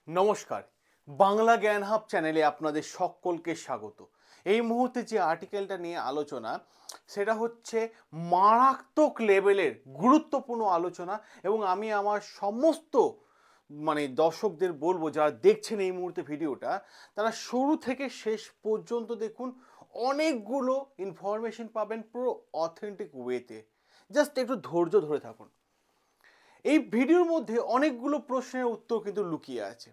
নমস্কার, বাংলা জ্ঞান হাব চ্যানেলে আপনাদের সকলকে স্বাগত। এই মুহূর্তে যে আর্টিকেলটা নিয়ে আলোচনা, সেটা হচ্ছে মারাত্মক লেভেলের গুরুত্বপূর্ণ আলোচনা। এবং আমি আমার সমস্ত দর্শকদের বলবো, যারা দেখছেন এই মুহূর্তে ভিডিওটা, তারা শুরু থেকে শেষ পর্যন্ত দেখুন। অনেকগুলো ইনফরমেশন পাবেন পুরো অথেন্টিক ওয়েতে। জাস্ট একটু ধৈর্য ধরে থাকুন। এই ভিডিওর মধ্যে অনেকগুলো প্রশ্নের উত্তর কিন্তু লুকিয়ে আছে।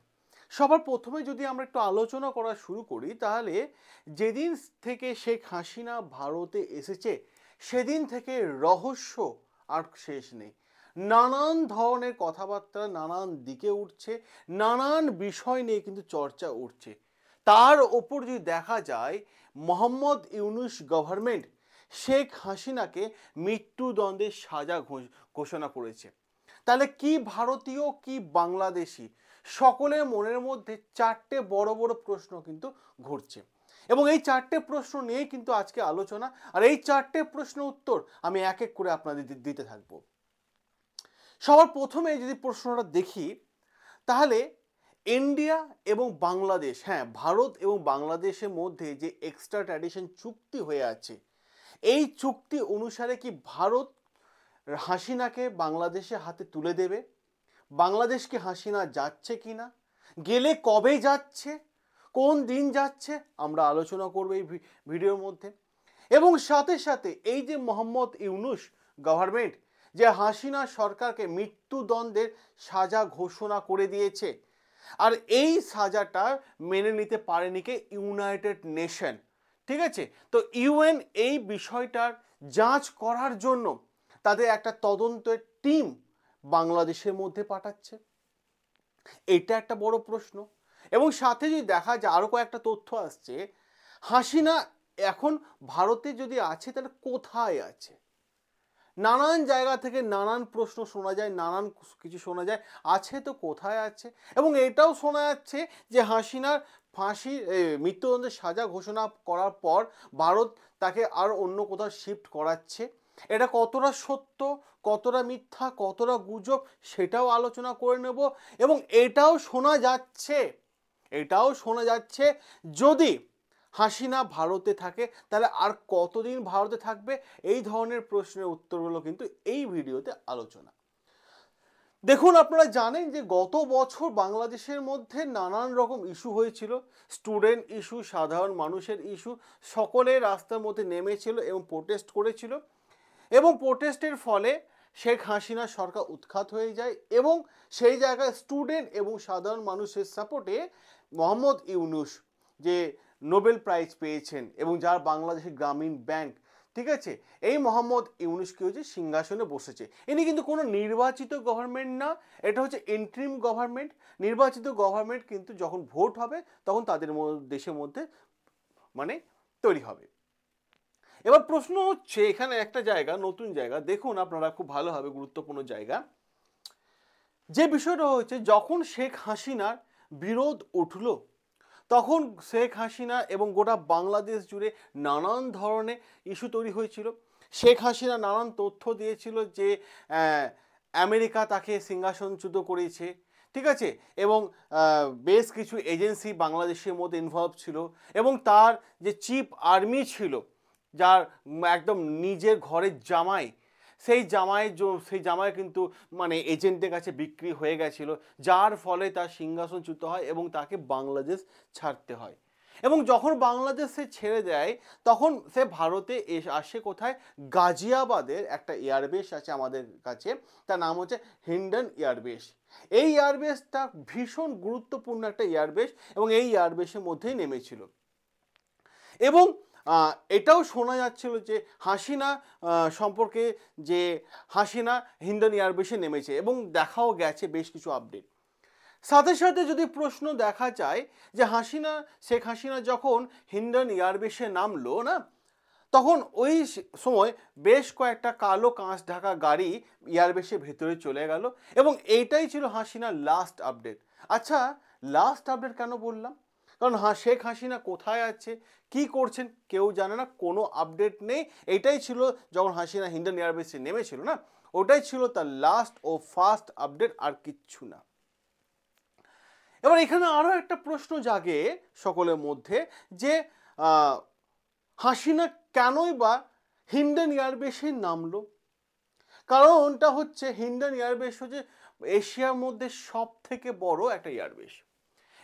সবার প্রথমে যদি আমরা একটু আলোচনা করা শুরু করি, তাহলে যেদিন থেকে শেখ হাসিনা ভারতে এসেছে সেদিন থেকে রহস্য আর শেষ নেই। নানান ধরনের কথাবার্তা নানান দিকে উঠছে, নানান বিষয় নিয়ে কিন্তু চর্চা উঠছে। তার ওপর যদি দেখা যায়, মোহাম্মদ ইউনূস গভর্নমেন্ট শেখ হাসিনাকে মৃত্যুদণ্ডের সাজা ঘোষণা করেছে। তাহলে কি ভারতীয় কি বাংলাদেশি, সকলের মনের মধ্যে চারটে বড় বড় প্রশ্ন কিন্তু ঘুরছে। এবং এই চারটে প্রশ্ন নিয়েই কিন্তু আজকে আলোচনা, আর এই চারটে প্রশ্ন উত্তর আমি এক এক করে আপনাদের দিতে থাকবো। সবার প্রথমে যদি প্রশ্নটা দেখি, তাহলে ইন্ডিয়া এবং বাংলাদেশ, হ্যাঁ, ভারত এবং বাংলাদেশের মধ্যে যে এক্সট্রা ট্র্যাডিশন চুক্তি হয়ে আছে, এই চুক্তি অনুসারে কি ভারত হাসিনাকে বাংলাদেশের হাতে তুলে দেবে? বাংলাদেশকে হাসিনা যাচ্ছে কিনা, গেলে কবে যাচ্ছে, কোন দিন যাচ্ছে, আমরা আলোচনা করব এই ভিডিওর মধ্যে। এবং সাথে সাথে এই যে মোহাম্মদ ইউনূস গভর্নমেন্ট যে হাসিনা সরকারকে মৃত্যুদণ্ডের সাজা ঘোষণা করে দিয়েছে, আর এই সাজাটা মেনে নিতে পারেনি কে? United nation. ঠিক আছে, তো ইউএন এই বিষয়টার যাঞ্চ করার জন্য তাদের একটা তদন্তের টিম বাংলাদেশের মধ্যে পাঠাচ্ছে। এটা একটা বড় প্রশ্ন। এবং সাথে যদি দেখা যায়, আরো কয়েকটা তথ্য আসছে, হাসিনা এখন ভারতে যদি আছে তাহলে কোথায় আছে? নানান জায়গা থেকে নানান প্রশ্ন শোনা যায়, নানান কিছু শোনা যায়, আছে তো কোথায় আছে? এবং এটাও শোনা যাচ্ছে যে হাসিনার ফাঁসি মৃত্যুদণ্ডের সাজা ঘোষণা করার পর ভারত তাকে আর অন্য কোথাও শিফট করাচ্ছে। এটা কতটা সত্য, কতটা মিথ্যা, কতটা গুজব, সেটাও আলোচনা করে নেব। এবং এটাও শোনা যাচ্ছে যদি হাসিনা ভারতে থাকে তাহলে আর কতদিন ভারতে থাকবে? এই ধরনের প্রশ্নের উত্তরগুলো কিন্তু এই ভিডিওতে আলোচনা। দেখুন, আপনারা জানেন যে গত বছর বাংলাদেশের মধ্যে নানান রকম ইস্যু হয়েছিল। স্টুডেন্ট ইস্যু, সাধারণ মানুষের ইস্যু, সকলে রাস্তার মধ্যে নেমেছিল এবং প্রোটেস্ট করেছিল। এবং প্রোটেস্টের ফলে শেখ হাসিনা সরকার উৎখাত হয়ে যায়। এবং সেই জায়গায় স্টুডেন্ট এবং সাধারণ মানুষের সাপোর্টে মোহাম্মদ ইউনূস, যে নোবেল প্রাইজ পেয়েছেন এবং যার বাংলাদেশের গ্রামীণ ব্যাংক, ঠিক আছে, এই মোহাম্মদ ইউনূস কি হচ্ছে, সিংহাসনে বসেছে। ইনি কিন্তু কোনো নির্বাচিত গভর্নমেন্ট না, এটা হচ্ছে ইন্টারিম গভর্নমেন্ট। নির্বাচিত গভর্নমেন্ট কিন্তু যখন ভোট হবে তখন তাদের দেশের মধ্যে তৈরি হবে। এবার প্রশ্ন হচ্ছে, এখানে একটা জায়গা, নতুন জায়গা দেখুন আপনারা খুব ভালোভাবে, গুরুত্বপূর্ণ জায়গা। যে বিষয়টা হচ্ছে, যখন শেখ হাসিনার বিরোধ উঠল, তখন শেখ হাসিনা এবং গোটা বাংলাদেশ জুড়ে নানান ধরনের ইস্যু তৈরি হয়েছিল। শেখ হাসিনা নানান তথ্য দিয়েছিল যে আমেরিকা তাকে সিংহাসনচ্যুত করেছে, ঠিক আছে, এবং বেশ কিছু এজেন্সি বাংলাদেশের মধ্যে ইনভলভ ছিল। এবং তার যে চিফ আর্মি ছিল, যার একদম নিজের ঘরের জামাই, সেই জামাই কিন্তু এজেন্টের কাছে বিক্রি হয়ে গেছিল, যার ফলে তার সিংহাসনচ্যুত হয় এবং তাকে বাংলাদেশ ছাড়তে হয়। এবং যখন বাংলাদেশ সে ছেড়ে দেয়, তখন সে ভারতে আসে কোথায়? গাজিয়াবাদের একটা এয়ারবেস আছে আমাদের কাছে, তার নাম হচ্ছে হিন্ডন এয়ারবেস। এই এয়ারবেসটা ভীষণ গুরুত্বপূর্ণ একটা এয়ারবেস এবং এই এয়ারবেসের মধ্যেই নেমেছিল। এবং এটাও শোনা যাচ্ছিল যে হাসিনা সম্পর্কে, যে হাসিনা হিন্ডন এয়ারবেসে নেমেছে, এবং দেখাও গেছে বেশ কিছু আপডেট। সাথে সাথে যদি প্রশ্ন দেখা যায় যে শেখ হাসিনা যখন হিন্ডন এয়ারবেসে নামলো না, তখন ওই সময় বেশ কয়েকটা কালো কাঁচ ঢাকা গাড়ি এয়ারবেসের ভেতরে চলে গেল, এবং এইটাই ছিল হাসিনার লাস্ট আপডেট। আচ্ছা, লাস্ট আপডেট কেন বললাম? কারণ শেখ হাসিনা কোথায় আছে, কি করছেন, কেউ জানে না, কোনো আপডেট নেই। এইটাই ছিল যখন হাসিনা হিন্ডন এয়ারবেসে নেমেছিল না, ওটাই ছিল তার লাস্ট ও ফার্স্ট আপডেট, আর কিচ্ছু না। এবার এখানে আরও একটা প্রশ্ন জাগে সকলের মধ্যে যে হাসিনা কেনই বা হিন্ডেন এয়ারবেসে নামলো। কারণটা হচ্ছে হিন্ডেন এয়ারবেস হচ্ছে এশিয়ার মধ্যে সব থেকে বড় একটা এয়ারবেস।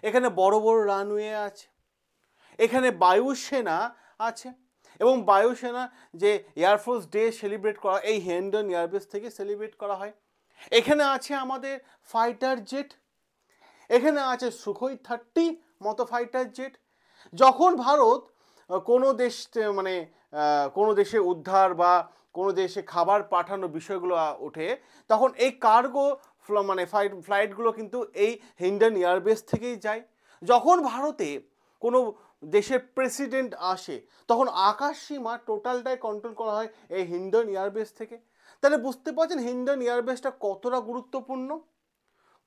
এখানে বড় বড় রানওয়ে আছে, এখানে বায়ুসেনা আছে, এবং বায়ুসেনা যে এয়ারফোর্স ডে সেলিব্রেট করা এই হিন্ডেন এয়ারবেস থেকে সেলিব্রেট করা হয়। এখানে আছে আমাদের ফাইটার জেট, এখানে আছে সুখোই 30 মতো ফাইটার জেট। যখন ভারত কোনো দেশ মানে কোনো দেশে উদ্ধার বা কোনো দেশে খাবার পাঠানোর বিষয়গুলো ওঠে, তখন এই কার্গো মানে ফ্লাইটগুলো কিন্তু এই হিন্ডেন এয়ারবেস থেকেই যায়। যখন ভারতে কোনো দেশের প্রেসিডেন্ট আসে, তখন আকাশ সীমা টোটালটাই কন্ট্রোল করা হয় এই হিন্ডেন এয়ারবেস থেকে। তাহলে বুঝতে পারছেন হিন্ডেন এয়ারবেসটা কতটা গুরুত্বপূর্ণ,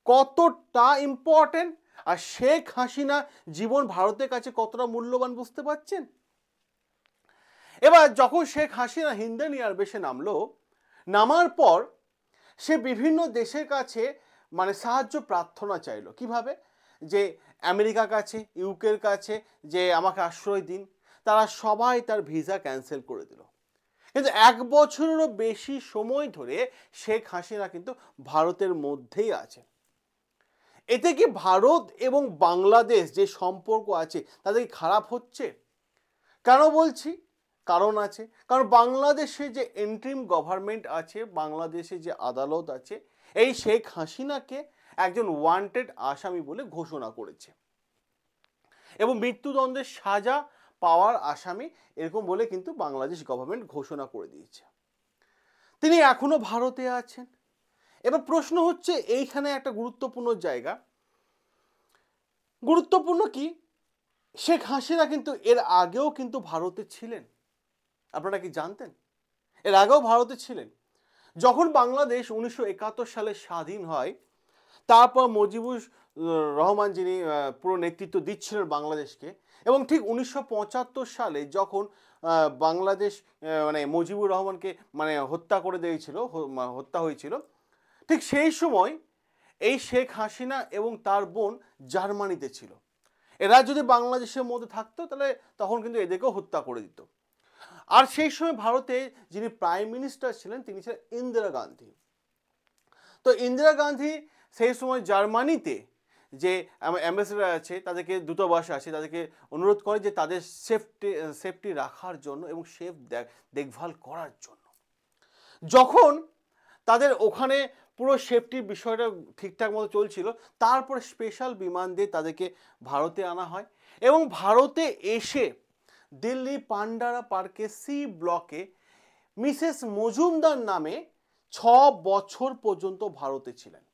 কতটা ইম্পর্টেন্ট, আর শেখ হাসিনা জীবন ভারতের কাছে কতটা মূল্যবান বুঝতে পারছেন। এবার যখন শেখ হাসিনা হিন্ডেন এয়ারবেসে নামলো, নামার পর সে বিভিন্ন দেশের কাছে মানে সাহায্য প্রার্থনা চাইলো। কিভাবে? যে আমেরিকার কাছে, ইউকের কাছে যে আমাকে আশ্রয় দিন। তারা সবাই তার ভিসা ক্যান্সেল করে দিল। কিন্তু 1 বছরেরও বেশি সময় ধরে শেখ হাসিনা কিন্তু ভারতের মধ্যেই আছে। এতে কি ভারত এবং বাংলাদেশ যে সম্পর্ক আছে তাদের কি খারাপ হচ্ছে? কেন বলছি? কারণ আছে। কারণ বাংলাদেশে যে ইন্টারিম গভর্নমেন্ট আছে, বাংলাদেশে যে আদালত আছে, এই শেখ হাসিনাকে একজন ওয়ান্টেড আসামি বলে ঘোষণা করেছে এবং মৃত্যুদণ্ডের সাজা পাওয়ার আসামি এরকম বলে কিন্তু বাংলাদেশ গভর্নমেন্ট ঘোষণা করে দিয়েছে। তিনি এখনো ভারতে আছেন। এবার প্রশ্ন হচ্ছে এইখানে একটা গুরুত্বপূর্ণ জায়গা। গুরুত্বপূর্ণ কি, শেখ হাসিনা কিন্তু এর আগেও কিন্তু ভারতে ছিলেন। আপনারা কি জানতেন? এর আগেও ভারতে ছিলেন। যখন বাংলাদেশ 1971 সালে স্বাধীন হয়, তারপর মুজিবুর রহমান যিনি পুরো নেতৃত্ব দিচ্ছিলেন বাংলাদেশকে, এবং ঠিক 1975 সালে যখন বাংলাদেশ মানে মুজিবুর রহমানকে মানে হত্যা করে দিয়েছিল, হত্যা হয়েছিল, ঠিক সেই সময় এই শেখ হাসিনা এবং তার বোন জার্মানিতে ছিল। এরা যদি বাংলাদেশের মধ্যে থাকতো তাহলে তখন কিন্তু এদেরকেও হত্যা করে দিত। আর সেই সময় ভারতে যিনি প্রাইম মিনিস্টার ছিলেন তিনি ছিলেন ইন্দিরা গান্ধী। তো ইন্দিরা গান্ধী সেই সময় জার্মানিতে যে অ্যাম্বাসেডার আছে, তাদেরকে দূতাবাস আছে, তাদেরকে অনুরোধ করে যে তাদের সেফটি রাখার জন্য এবং সেফ দেখভাল করার জন্য। যখন তাদের ওখানে পুরো সেফটির বিষয়টা ঠিকঠাক মতো চলছিল, তারপরে স্পেশাল বিমান দিয়ে তাদেরকে ভারতে আনা হয় এবং ভারতে এসে দিল্লি পান্ডারা পার্কে সি ব্লকে মিসেস মজুমদার নামে 6 বছর পর্যন্ত ভারতে ছিলেন।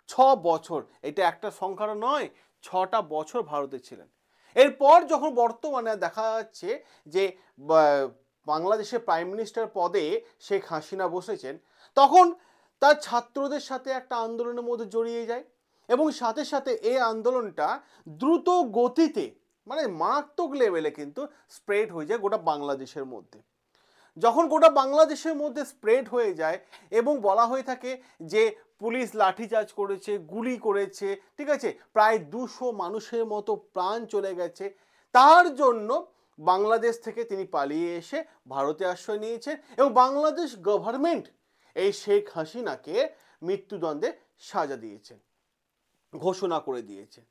6 বছর, এটা একটা সংখ্যা নয়, 6টা বছর ভারতে ছিলেন। এরপর যখন বর্তমানে দেখা যাচ্ছে যে বাংলাদেশের প্রাইম মিনিস্টার পদে শেখ হাসিনা বসেছেন, তখন তার ছাত্রদের সাথে একটা আন্দোলনের মধ্যে জড়িয়ে যায় এবং সাথে সাথে এই আন্দোলনটা দ্রুত গতিতে মানে মারাত্মক লেভেলে কিন্তু স্প্রেড হয়ে যায় গোটা বাংলাদেশের মধ্যে। যখন গোটা বাংলাদেশের মধ্যে স্প্রেড হয়ে যায় এবং বলা হয়ে থাকে যে পুলিশ লাঠিচার্জ করেছে, গুলি করেছে, ঠিক আছে, প্রায় 200 মানুষের মতো প্রাণ চলে গেছে, তার জন্য বাংলাদেশ থেকে তিনি পালিয়ে এসে ভারতে আশ্রয় নিয়েছেন এবং বাংলাদেশ গভর্নমেন্ট এই শেখ হাসিনাকে মৃত্যুদণ্ডে সাজা দিয়েছেন, ঘোষণা করে দিয়েছে।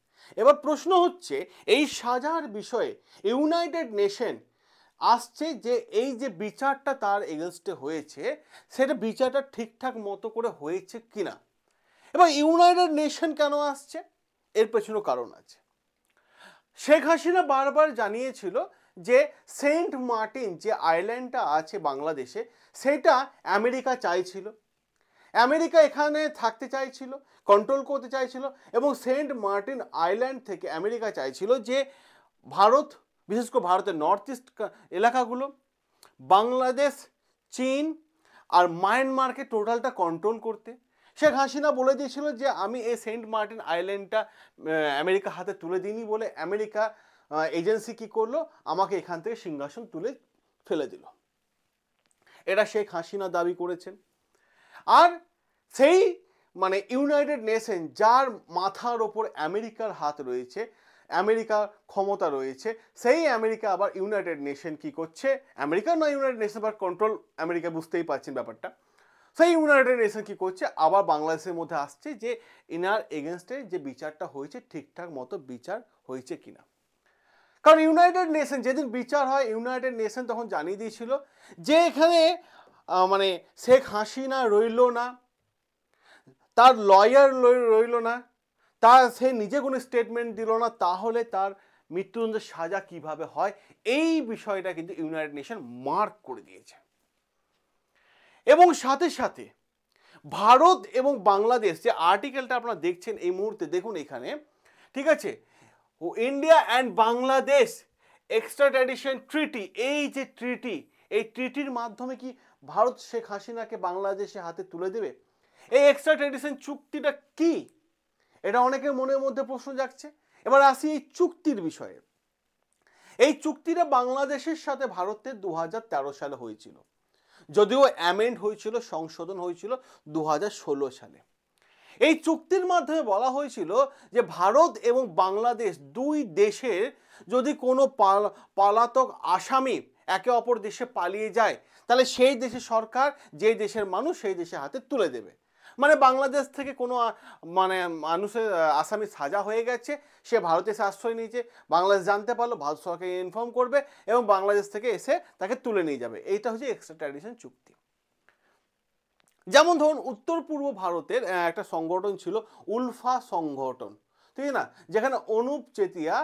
এবার প্রশ্ন হচ্ছে এই সাজার বিষয়ে ইউনাইটেড নেশন আসছে যে এই যে বিচারটা তার এগেনস্টে হয়েছে সেটা বিচারটা ঠিকঠাক মতো করে হয়েছে কিনা। এবং ইউনাইটেড নেশন কেন আসছে, এর পেছনেও কারণ আছে। শেখ হাসিনা বারবার জানিয়েছিল যে সেন্ট মার্টিন যে আইল্যান্ডটা আছে বাংলাদেশে সেটা আমেরিকা চাইছিল, আমেরিকা এখানে থাকতে চাইছিল, কন্ট্রোল করতে চাইছিল এবং সেন্ট মার্টিন আইল্যান্ড থেকে আমেরিকা চাইছিল যে ভারত, বিশেষ করে ভারতের নর্থ ইস্ট এলাকাগুলো, বাংলাদেশ, চীন আর মায়ানমারকে টোটালটা কন্ট্রোল করতে। শেখ হাসিনা বলে দিয়েছিল যে আমি এই সেন্ট মার্টিন আইল্যান্ডটা আমেরিকা হাতে তুলে দিইনি বলে আমেরিকা এজেন্সি কি করলো, আমাকে এখান থেকে সিংহাসন তুলে ফেলে দিল। এটা শেখ হাসিনা দাবি করেছেন। আর সেই মানে ইউনাইটেড নেশন, যার মাথার ওপর আমেরিকার হাত রয়েছে, আমেরিকার ক্ষমতা রয়েছে, সেই আমেরিকা আবার ইউনাইটেড নেশন কি করছে, আমেরিকা নয় ইউনাইটেড নেশন বা কন্ট্রোল আমেরিকা, বুঝতেই পারছেন ব্যাপারটা, সেই ইউনাইটেড নেশন কি করছে, আবার বাংলাদেশের মধ্যে আসছে যে ইনার এগেনস্টে যে বিচারটা হয়েছে ঠিকঠাক মতো বিচার হয়েছে কিনা। কারণ ইউনাইটেড নেশন যেদিন বিচার হয়, ইউনাইটেড নেশন তখন জানিয়ে দিয়েছিল যে এখানে মানে শেখ হাসিনা রইল না, তার লয়ার রইল না, সে নিজে কোনো স্টেটমেন্ট দিল না, তাহলে তার মৃত্যুদণ্ডের সাজা কিভাবে হয়, এই বিষয়টা কিন্তু ইউনাইটেড নেশন মার্ক করে দিয়েছে। এবং সাথে সাথে ভারত এবং বাংলাদেশ, যে আর্টিকেলটা আপনারা দেখছেন এই মুহূর্তে, দেখুন এখানে, ঠিক আছে, ও ইন্ডিয়া অ্যান্ড বাংলাদেশ এক্সট্রাডিশন ট্রিটি, এই যে ট্রিটি, এই ট্রিটির মাধ্যমে কি ভারত শেখ হাসিনাকে বাংলাদেশের হাতে তুলে দেবে? এই এক্সট্রাডিশন চুক্তিটা কি, এটা অনেকের মনের মধ্যে প্রশ্ন জাগছে। এবার আসি এই চুক্তির বিষয়ে। এই চুক্তিটা বাংলাদেশের সাথে ভারতের 2013 সালে হয়েছিল, যদিও অ্যামেন্ড হয়েছিল, সংশোধন হয়েছিল 2016 সালে। এই চুক্তির মাধ্যমে বলা হয়েছিল যে ভারত এবং বাংলাদেশ দুই দেশের যদি কোনো পলাতক আসামি একে অপর দেশে পালিয়ে যায়, তাহলে সেই দেশের সরকার যে দেশের মানুষ সেই দেশের হাতে তুলে দেবে। মানে বাংলাদেশ থেকে কোনো মানে মানুষের আসামি সাজা হয়ে গেছে, সে ভারতে এসে আশ্রয় নিয়েছে, বাংলাদেশ জানতে পারলো, ভারত সরকারকে ইনফর্ম করবে এবং বাংলাদেশ থেকে এসে তাকে তুলে নিয়ে যাবে। এইটা হচ্ছে এক্সট্রাডিশন চুক্তি। যেমন ধরুন উত্তর পূর্ব ভারতের একটা সংগঠন ছিল উলফা সংগঠন, ঠিক না, যেখানে অনুপ চেতিয়া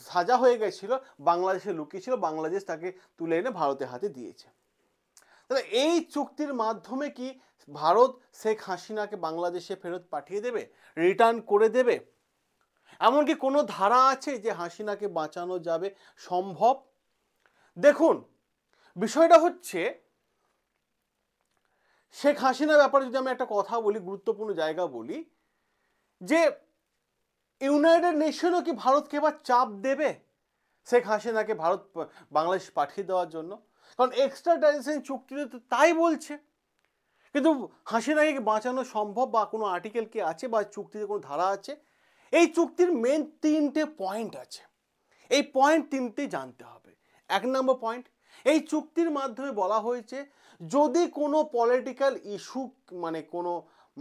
সাজা হয়ে গেছিল, বাংলাদেশে লুকিয়েছিল, বাংলাদেশ তাকে তুলে এনে ভারতের হাতে দিয়েছে। তাহলে এই চুক্তির মাধ্যমে কি ভারত শেখ হাসিনাকে বাংলাদেশে ফেরত পাঠিয়ে দেবে, রিটার্ন করে দেবে? এমনকি কোনো ধারা আছে যে হাসিনাকে বাঁচানো যাবে, সম্ভব? দেখুন বিষয়টা হচ্ছে, শেখ হাসিনার ব্যাপারে যদি আমি একটা কথা বলি, গুরুত্বপূর্ণ জায়গা বলি, যে ইউনাইটেড নেশনও কি ভারতকে এবার চাপ দেবে শেখ হাসিনাকে ভারত বাংলাদেশ পাঠিয়ে দেওয়ার জন্য? কারণ এক্সট্রাডিশন চুক্তিতে তো তাই বলছে। কিন্তু হাসিনাকে বাঁচানো সম্ভব বা কোনো আর্টিকেল কি আছে বা চুক্তিতে কোনো ধারা আছে? এই চুক্তির মেন 3টে পয়েন্ট আছে, এই পয়েন্ট 3টেই জানতে হবে। 1 নম্বর পয়েন্ট, এই চুক্তির মাধ্যমে বলা হয়েছে যদি কোনো পলিটিক্যাল ইস্যু মানে কোনো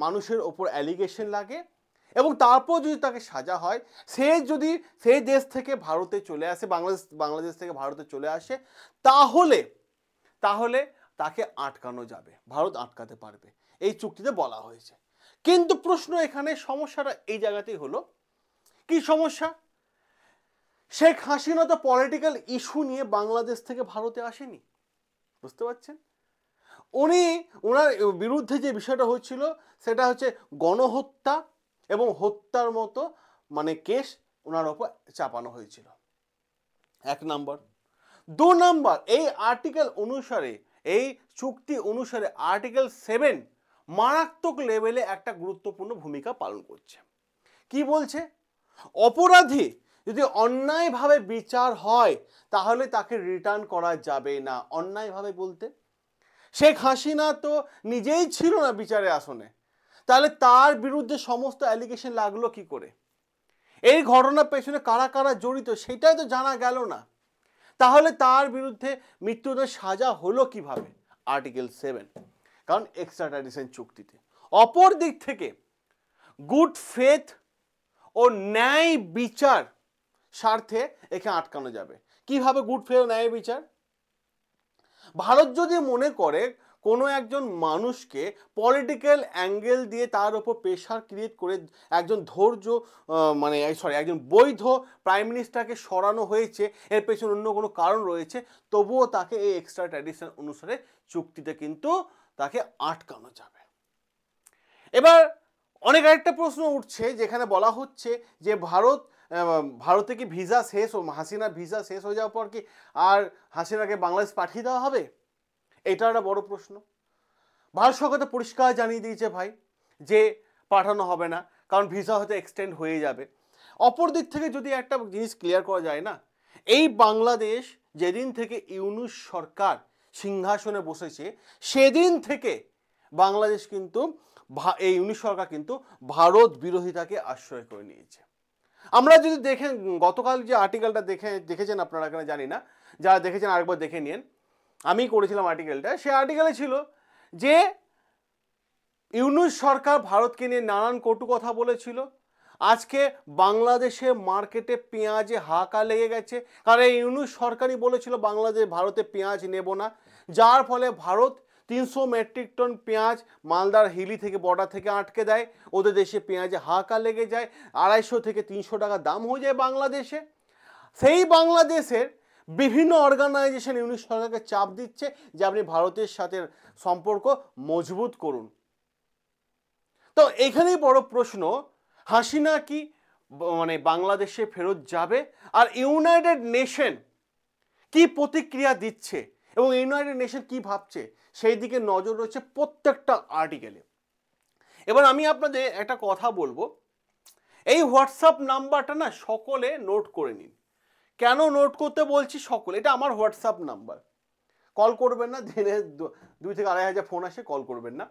মানুষের ওপর অ্যালিগেশন লাগে এবং তারপর যদি তাকে সাজা হয়, সে যদি সেই দেশ থেকে ভারতে চলে আসে, বাংলাদেশ থেকে ভারতে চলে আসে, তাহলে তাকে আটকানো যাবে, ভারত আটকাতে পারবে, এই চুক্তিতে বলা হয়েছে। কিন্তু প্রশ্ন এখানে, সমস্যাটা এই জায়গাতেই হলো, কি সমস্যা? শেখ হাসিনা তো পলিটিক্যাল ইস্যু নিয়ে বাংলাদেশ থেকে ভারতে আসেনি, বুঝতে পারছেন? ওনার বিরুদ্ধে যে বিষয়টা হচ্ছিল সেটা হচ্ছে গণহত্যা এবং হত্যার মতো মানে কেস ওনার ওপর চাপানো হয়েছিল, 1 নম্বর। 2 নম্বর, এই আর্টিকেল অনুসারে, এই চুক্তি অনুসারে আর্টিকেল 7 মারাত্মক লেভেলে একটা গুরুত্বপূর্ণ ভূমিকা পালন করছে। কি বলছে? অপরাধী যদি অন্যায়ভাবে বিচার হয় তাহলে তাকে রিটার্ন করা যাবে না। অন্যায়ভাবে বলতে শেখ হাসিনা তো নিজেই ছিল না বিচারের আসনে, তাহলে তার বিরুদ্ধে সমস্ত অ্যালিগেশন লাগলো কি করে? এই ঘটনার পেছনে কারা কারা জড়িত সেটাই তো জানা গেল না, তাহলে তার বিরুদ্ধে মৃত্যুদণ্ডের সাজা হলো কিভাবে? আর্টিকেল 7, কারণ এক্সট্রাডিশন চুক্তিতে। অপর দিক থেকে গুড ফেথ ও ন্যায় বিচার স্বার্থে একে আটকানো যাবে। কিভাবে গুড ফেথ ও ন্যায় বিচার? ভারত যদি মনে করে কোনো একজন মানুষকে পলিটিক্যাল অ্যাঙ্গেল দিয়ে তার ওপর প্রেশার ক্রিয়েট করে একজন একজন বৈধ প্রাইম মিনিস্টারকে সরানো হয়েছে, এর পেছনে অন্য কোনো কারণ রয়েছে, তবুও তাকে এই এক্সট্রাডিশন অনুসারে চুক্তিতে কিন্তু তাকে আটকানো যাবে। এবার অনেক আরেকটা প্রশ্ন উঠছে, যেখানে বলা হচ্ছে যে ভারতে কি ভিসা শেষ, হাসিনার ভিসা শেষ হয়ে যাওয়ার পর কি আর হাসিনাকে বাংলাদেশ পাঠিয়ে দেওয়া হবে? এটা একটা বড় প্রশ্ন। ভারত সরকার তো পরিষ্কার জানিয়ে দিয়েছে ভাই যে পাঠানো হবে না, কারণ ভিসা হয়তো এক্সটেন্ড হয়ে যাবে। অপর দিক থেকে যদি একটা জিনিস ক্লিয়ার করা যায় না, এই বাংলাদেশ যেদিন থেকে ইউনূস সরকার সিংহাসনে বসেছে সেদিন থেকে বাংলাদেশ কিন্তু এই ইউনিশ সরকার কিন্তু ভারত বিরোধিতাকে আশ্রয় করে নিয়েছে। আমরা যদি দেখেন গতকাল যে আর্টিকেলটা দেখেছেন আপনারা, এখানে জানি না, যারা দেখেছেন আরেকবার দেখে নিন, আমি করেছিলাম আর্টিকেলটা। সে আর্টিকেলে ছিল যে ইউনূস সরকার ভারতকে নিয়ে নানান কটু কথা বলেছিল। আজকে বাংলাদেশে মার্কেটে পেঁয়াজে হাহাকার লেগে গেছে, কারণ এই ইউনূস সরকারই বলেছিল বাংলাদেশ ভারতে পেঁয়াজ নেব না, যার ফলে ভারত 300 মেট্রিক টন পেঁয়াজ মালদার হিলি থেকে বর্ডার থেকে আটকে দেয়। ওদের দেশে পেঁয়াজে হাহাকার লেগে যায়, 250 থেকে 300 টাকা দাম হয়ে যায় বাংলাদেশে। সেই বাংলাদেশের বিভিন্ন অর্গানাইজেশন ইউনিশ সরকারকে চাপ দিচ্ছে যে আপনি ভারতের সাথে সম্পর্ক মজবুত করুন। তো এখানেই বড় প্রশ্ন, হাসিনা কি মানে বাংলাদেশে ফেরত যাবে? আর ইউনাইটেড নেশন কি প্রতিক্রিয়া দিচ্ছে এবং ইউনাইটেড নেশন কি ভাবছে সেই দিকে নজর রয়েছে প্রত্যেকটা আর্টিকেলে। এবার আমি আপনাদের একটা কথা বলবো, এই হোয়াটসঅ্যাপ নাম্বারটা না সকলে নোট করে নিন। কেন নোট করতে বলছি সকলে? এটা আমার হোয়াটসঅ্যাপ নাম্বার, কল করবেন না, দিনে 2 থেকে 2.5 হাজার ফোন আসে, কল করবেন না।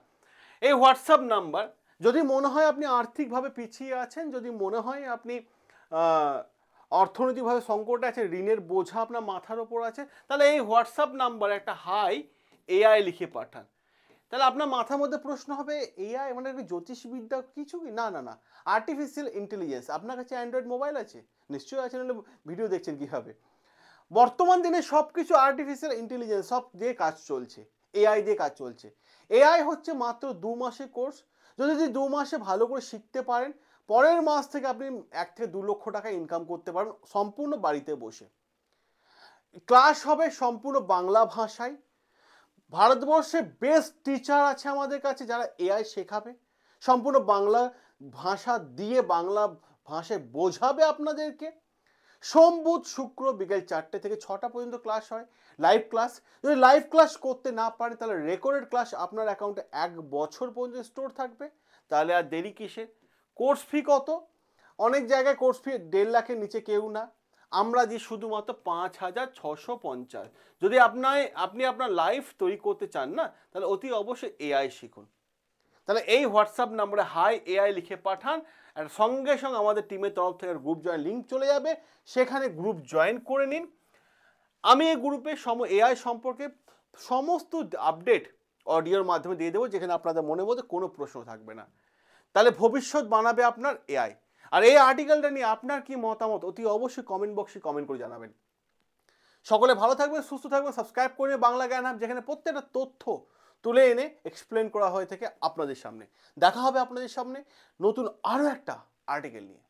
এই হোয়াটসঅ্যাপ নাম্বার, যদি মনে হয় আপনি আর্থিকভাবে পিছিয়ে আছেন, যদি মনে হয় আপনি অর্থনৈতিকভাবে সংকটে আছেন, ঋণের বোঝা আপনার মাথার ওপর আছে, তাহলে এই হোয়াটসঅ্যাপ নাম্বারে একটা হাই এআই লিখে পাঠান। তাহলে আপনার মাথার মধ্যে প্রশ্ন হবে, এআই মানে জ্যোতিষবিদ্যা কিছু কি? না না না, আর্টিফিশিয়াল ইন্টেলিজেন্স। আপনার কাছে অ্যান্ড্রয়েড মোবাইল আছে? নিশ্চয়ই আছে, নাহলে ভিডিও দেখছেন কীভাবে? বর্তমান দিনে সব কিছু আর্টিফিশিয়াল ইন্টেলিজেন্স, সব দিয়ে কাজ চলছে, এআই দিয়ে কাজ চলছে। এআই হচ্ছে মাত্র 2 মাসের কোর্স। যদি 2 মাসে ভালো করে শিখতে পারেন, পরের মাস থেকে আপনি 1 থেকে 2 লক্ষ টাকা ইনকাম করতে পারবেন সম্পূর্ণ বাড়িতে বসে। ক্লাস হবে সম্পূর্ণ বাংলা ভাষায়। ভারতবর্ষে বেস্ট টিচার আছে আমাদের কাছে যারা এআই শেখাবে, সম্পূর্ণ বাংলা ভাষা দিয়ে বাংলা ভাষায় বোঝাবে আপনাদেরকে। সোম বুধ শুক্র বিকেল 4টে থেকে 6টা পর্যন্ত ক্লাস হয়, লাইভ ক্লাস। যদি লাইভ ক্লাস করতে না পারে তাহলে রেকর্ডেড ক্লাস আপনার অ্যাকাউন্টে 1 বছর পর্যন্ত স্টোর থাকবে। তাহলে আর দেরি কিসে? কোর্স ফি কত? অনেক জায়গায় কোর্স ফি 1.5 লাখের নিচে কেউ না, আমরা দিই শুধুমাত্র 5,650। যদি আপনি আপনার লাইফ তৈরি করতে চান না, তাহলে অতি অবশ্যই এআই শিখুন। তাহলে এই হোয়াটসঅ্যাপ নম্বরে হাই এআই লিখে পাঠান, আর সঙ্গে সঙ্গে আমাদের টিমের তরফ থেকে গ্রুপ জয়েন লিঙ্ক চলে যাবে, সেখানে গ্রুপ জয়েন করে নিন। আমি এই গ্রুপে এআই সম্পর্কে সমস্ত আপডেট অডিওর মাধ্যমে দিয়ে দেবো, যেখানে আপনাদের মনের মধ্যে কোনো প্রশ্ন থাকবে না। তাহলে ভবিষ্যৎ বানাবে আপনার এআই। আর এই আর্টিকেলটা নিয়ে আপনার কি মতামত অতি অবশ্যই কমেন্ট বক্সে কমেন্ট করে জানাবেন। সকলে ভালো থাকবেন, সুস্থ থাকবেন, সাবস্ক্রাইব করে বাংলা জ্ঞান হাব, যেখানে প্রত্যেকটা তথ্য তুলে এনে এক্সপ্লেন করা হয়ে থাকে আপনাদের সামনে। দেখা হবে আপনাদের সামনে নতুন আরও একটা আর্টিকেল নিয়ে।